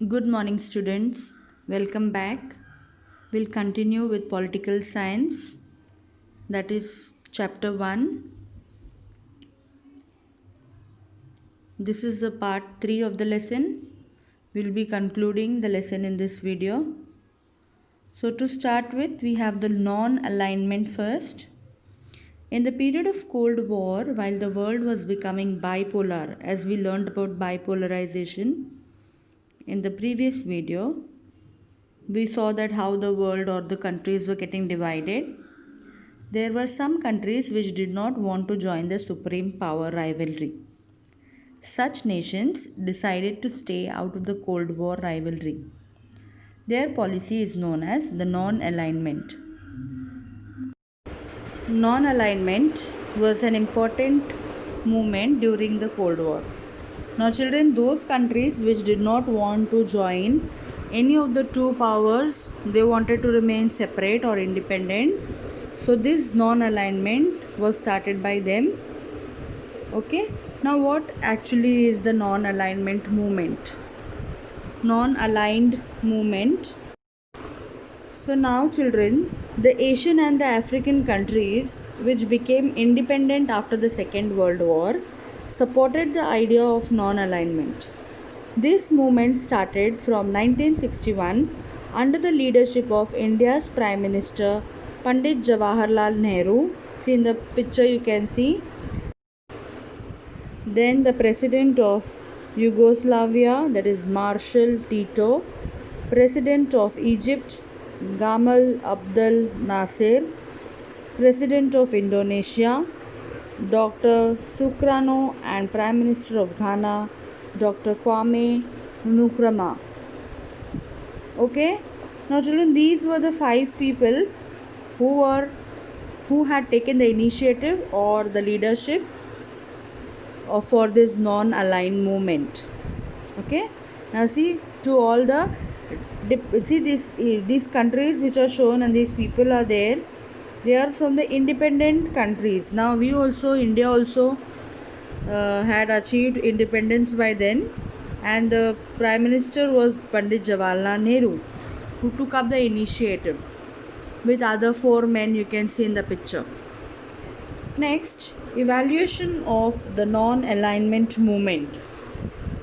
Good morning, students. Welcome back. We'll continue with political science, that is chapter 1. This is the part 3 of the lesson. We'll be concluding the lesson in this video. So, to start with, we have the non alignment first. In the period of Cold War, while the world was becoming bipolar, as we learned about bipolarization in the previous video, we saw that how the world or the countries were getting divided. There were some countries which did not want to join the supreme power rivalry. Such nations decided to stay out of the Cold War rivalry. Their policy is known as the non alignment. Non alignment was an important movement during the Cold War. Now, children, those countries which did not want to join any of the two powers, they wanted to remain separate or independent. So, this non alignment was started by them. Okay, now what actually is the non alignment movement? Non aligned movement. So now, children, the Asian and the African countries which became independent after the Second World War supported the idea of non-alignment. This movement started from 1961 under the leadership of India's Prime Minister Pandit Jawaharlal Nehru. See in the picture you can see. Then the President of Yugoslavia, that is Marshal Tito, President of Egypt Gamal Abdel Nasser, President of Indonesia Dr. Sukarno, and Prime Minister of Ghana Dr. Kwame Nkrumah. Okay, now children, these were the 5 people who had taken the initiative or the leadership for this non-aligned movement. Okay, now see, to all the see these countries which are shown and these people are there, they are from the independent countries. Now we also, India also had achieved independence by then, and the Prime Minister was Pandit Jawaharlal Nehru, who took up the initiative with other 4 men you can see in the picture. Next, evaluation of the non-alignment movement.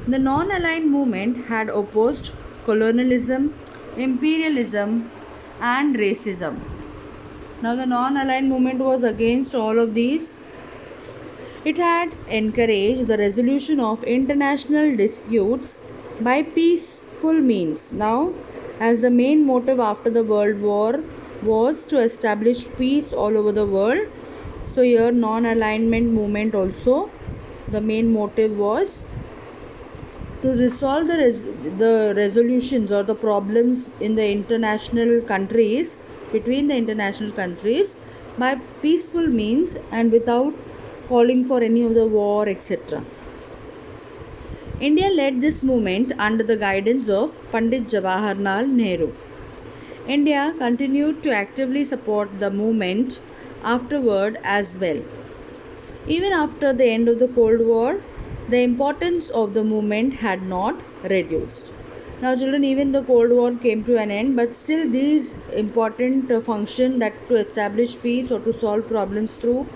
The non-aligned movement had opposed colonialism, imperialism, and racism. Now, the non-aligned movement was against all of these. It had encouraged the resolution of international disputes by peaceful means. Now, as the main motive after the World War was to establish peace all over the world, so here non-alignment movement also, the main motive was to resolve the resolutions or the problems in the international countries, between the international countries, by peaceful means and without calling for any of the war, etc. India led this movement under the guidance of Pandit Jawaharlal Nehru. India continued to actively support the movement afterward as well. Even after the end of the Cold War, the importance of the movement had not reduced. Now children, even the Cold War came to an end, but still these important function, that to establish peace or to solve problems through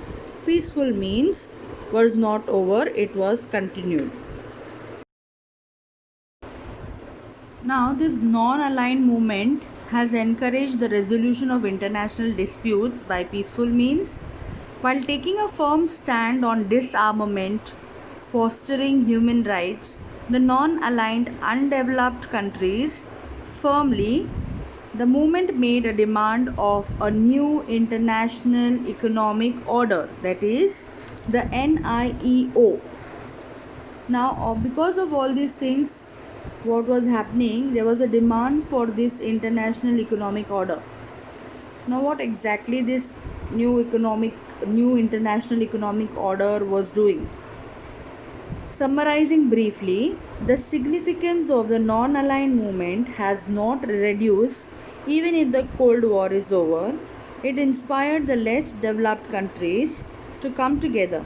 peaceful means, was not over, it was continued. Now this non-aligned movement has encouraged the resolution of international disputes by peaceful means, while taking a firm stand on disarmament, fostering human rights. The non-aligned undeveloped countries firmly, the movement made a demand of a new international economic order, that is the NIEO. Now because of all these things, what was happening, there was a demand for this international economic order. Now what exactly this new international economic order was doing? Summarizing briefly, the significance of the non-aligned movement has not reduced even if the Cold War is over. It inspired the less developed countries to come together.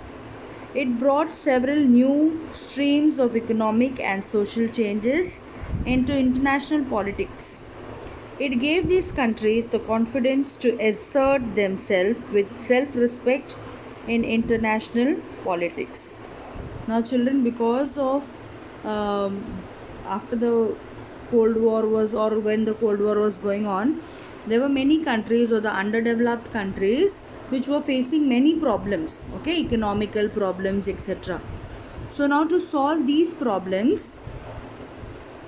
It brought several new streams of economic and social changes into international politics. It gave these countries the confidence to assert themselves with self respect in international politics. Now, children, because of um, after the Cold War was, or when the Cold War was going on, there were many countries or the underdeveloped countries which were facing many problems, okay, economical problems, etc. So, now to solve these problems,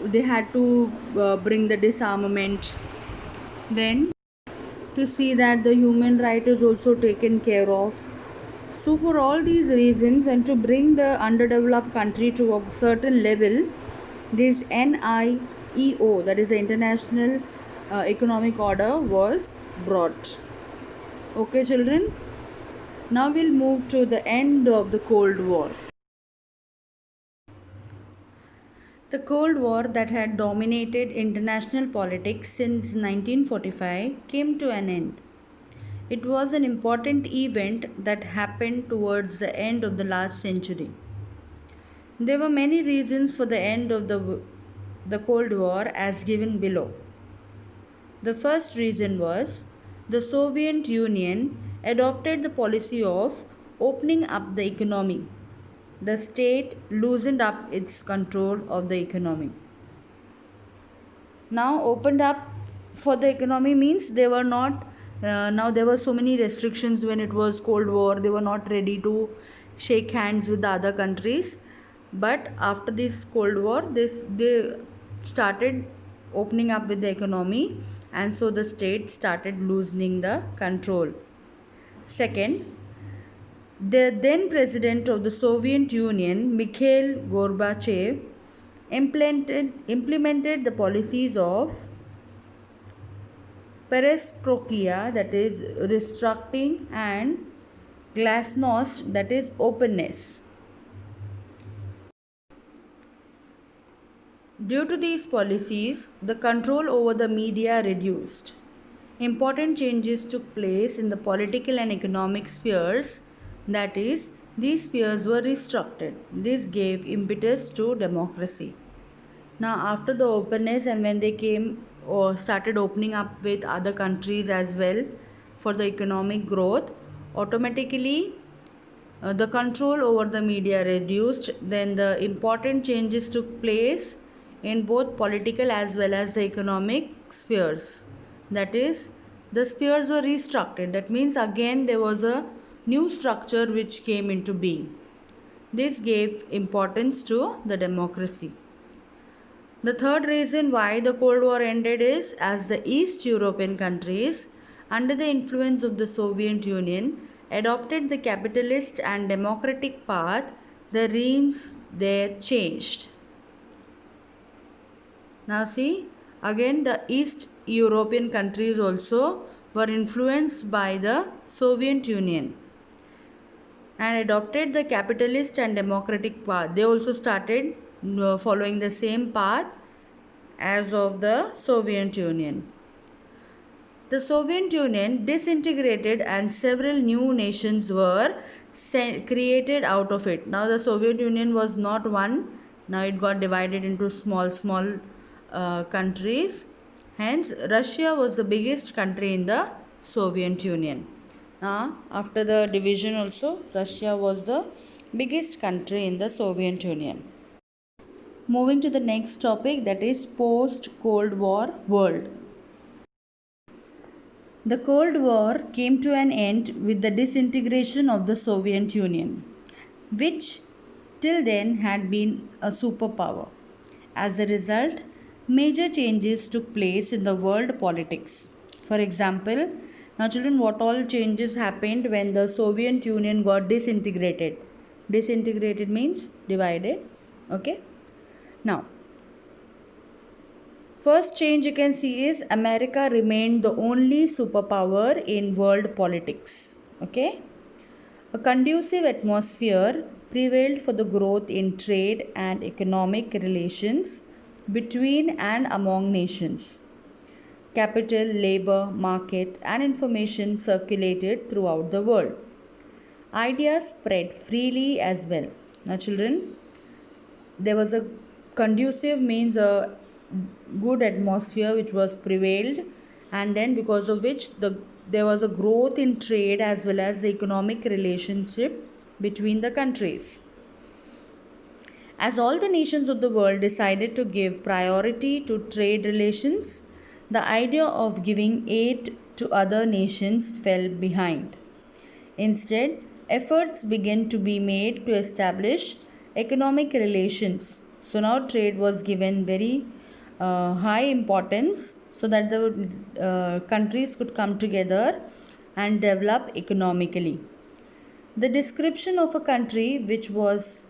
they had to bring the disarmament, then to see that the human right is also taken care of. So for all these reasons, and to bring the underdeveloped country to a certain level, this NIEO, that is the International Economic Order, was brought. Okay, children. Now we'll move to the end of the Cold War. The Cold War that had dominated international politics since 1945 came to an end. It was an important event that happened towards the end of the last century. There were many reasons for the end of the Cold War as given below. The first reason was the Soviet Union adopted the policy of opening up the economy. The state loosened up its control of the economy. Now opened up for the economy means they were not now there were so many restrictions when it was Cold War. They were not ready to shake hands with the other countries, but after this Cold War they started opening up with the economy, and so the state started loosening the control. Second, the then president of the Soviet Union, Mikhail Gorbachev, implemented the policies of perestroika, that is restructuring, and glasnost, that is openness. Due to these policies, the control over the media reduced. Important changes took place in the political and economic spheres, that is, these spheres were restructured. This gave impetus to democracy. Now, after the openness, and when they came or started opening up with other countries as well for the economic growth, automatically the control over the media reduced. Then the important changes took place in both political as well as the economic spheres. That is, the spheres were restructured. That means again there was a new structure which came into being. This gave importance to the democracy. The third reason why the Cold War ended is as the East European countries, under the influence of the Soviet Union, adopted the capitalist and democratic path, the regimes there changed. Now see, again the East European countries also were influenced by the Soviet Union and adopted the capitalist and democratic path. They also started following the same path as of the Soviet Union. The Soviet Union disintegrated and several new nations were created out of it. Now the Soviet Union was not one. Now it got divided into small countries. Hence Russia was the biggest country in the Soviet Union. After the division also, Russia was the biggest country in the Soviet Union. Moving to the next topic, that is post-Cold War world. The Cold War came to an end with the disintegration of the Soviet Union, which till then had been a superpower. As a result, major changes took place in the world politics. For example, now children, what all changes happened when the Soviet Union got disintegrated? Disintegrated means divided. Okay. Now, first change you can see is America remained the only superpower in world politics. Okay. A conducive atmosphere prevailed for the growth in trade and economic relations between and among nations. Capital, labor, market, and information circulated throughout the world. Ideas spread freely as well. Now, children, there was a conducive means good atmosphere which was prevailed, and then because of which there was a growth in trade as well as the economic relationship between the countries. As all the nations of the world decided to give priority to trade relations, the idea of giving aid to other nations fell behind. Instead, efforts began to be made to establish economic relations. So now trade was given very high importance so that the countries could come together and develop economically. The description of a country which was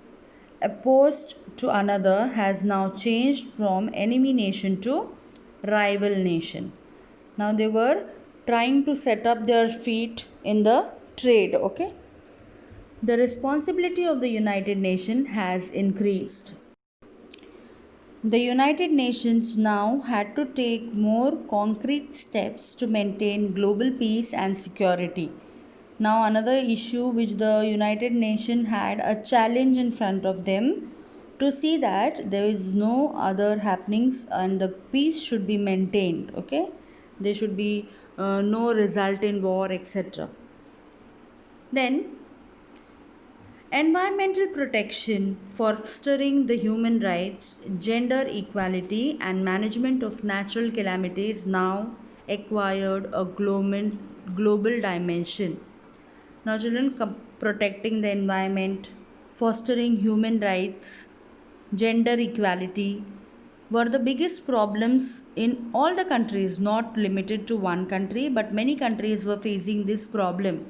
opposed to another has now changed from enemy nation to rival nation. Now they were trying to set up their feet in the trade, okay? The responsibility of the United Nations has increased. The United Nations now had to take more concrete steps to maintain global peace and security. Now, another issue which the United Nations had a challenge in front of them to see that there is no other happenings and the peace should be maintained. Okay, there should be no result in war, etc. Then, environmental protection, fostering the human rights, gender equality, and management of natural calamities now acquired a global dimension. Now, children, protecting the environment, fostering human rights, gender equality were the biggest problems in all the countries, not limited to one country, but many countries were facing this problem.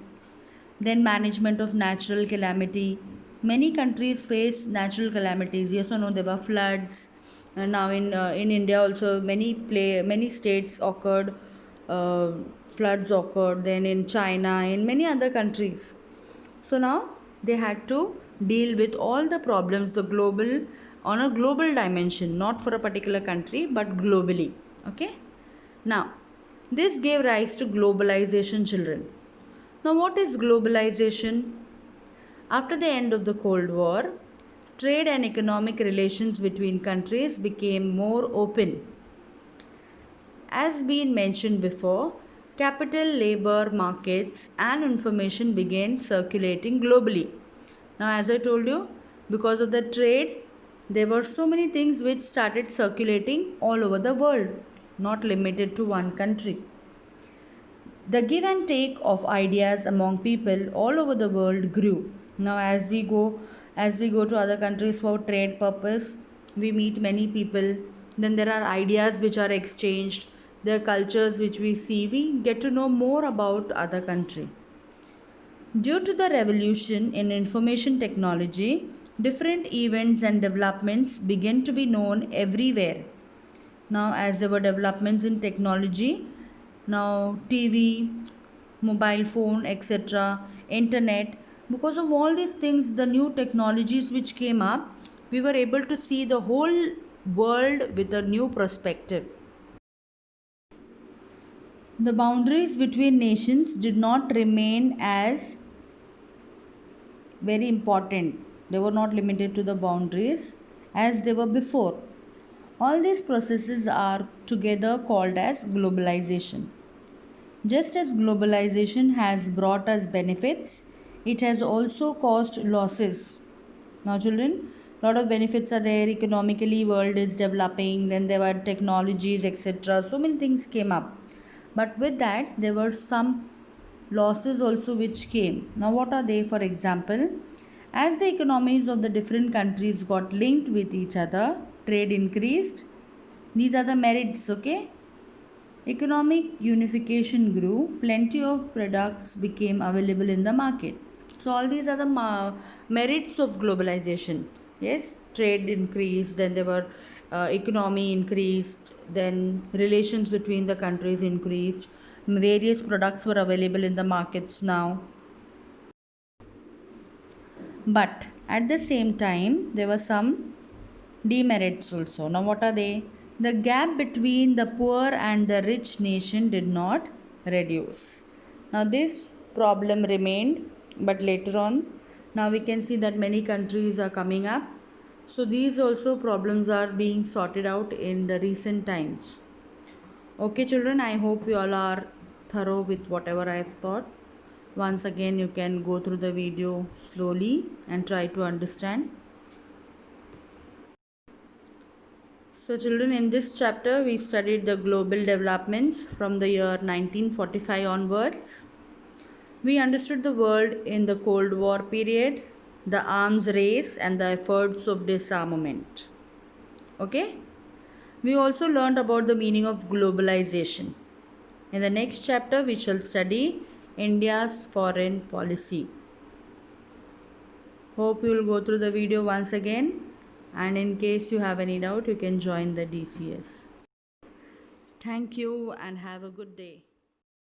Then management of natural calamity. Many countries face natural calamities. Yes or no? There were floods. And now in India also many states occurred. Uh, Floods occurred. Then in China, in many other countries. So now they had to deal with all the problems, the global on a global dimension, not for a particular country but globally. Okay. Now this gave rise to globalization, children. Now, what is globalization? After the end of the Cold War, trade and economic relations between countries became more open. As been mentioned before, capital, labor markets, and information began circulating globally. Now, as I told you, because of the trade, there were so many things which started circulating all over the world, not limited to one country. The give and take of ideas among people all over the world grew. Now as we go to other countries for trade purpose, we meet many people. Then there are ideas which are exchanged, there are cultures which we see, we get to know more about other country. Due to the revolution in information technology, different events and developments began to be known everywhere. Now as there were developments in technology, now TV, mobile phone, etc., internet, because of all these things, the new technologies which came up, we were able to see the whole world with a new perspective. The boundaries between nations did not remain as very important. They were not limited to the boundaries as they were before. All these processes are together called as globalization. Just as globalization has brought us benefits, it has also caused losses. Now, children, a lot of benefits are there. Economically, world is developing. Then there were technologies, etc. So many things came up. But with that, there were some losses also which came. Now, what are they? For example, as the economies of the different countries got linked with each other, trade increased. These are the merits, okay? Economic unification grew, plenty of products became available in the market. So, all these are the merits of globalization. Yes, trade increased, then there were economy increased, then relations between the countries increased, various products were available in the markets now. But at the same time, there were some demerits also. Now, what are they? The gap between the poor and the rich nation did not reduce. Now, this problem remained, but later on, now we can see that many countries are coming up. So these also problems are being sorted out in the recent times. Okay children, I hope you all are thorough with whatever I have taught. Once again, you can go through the video slowly and try to understand. So children, in this chapter we studied the global developments from the year 1945 onwards. We understood the world in the Cold War period, the arms race and the efforts of disarmament. Okay? We also learned about the meaning of globalization. In the next chapter, we shall study India's foreign policy. Hope you will go through the video once again, and in case you have any doubt, you can join the DCS. Thank you and have a good day.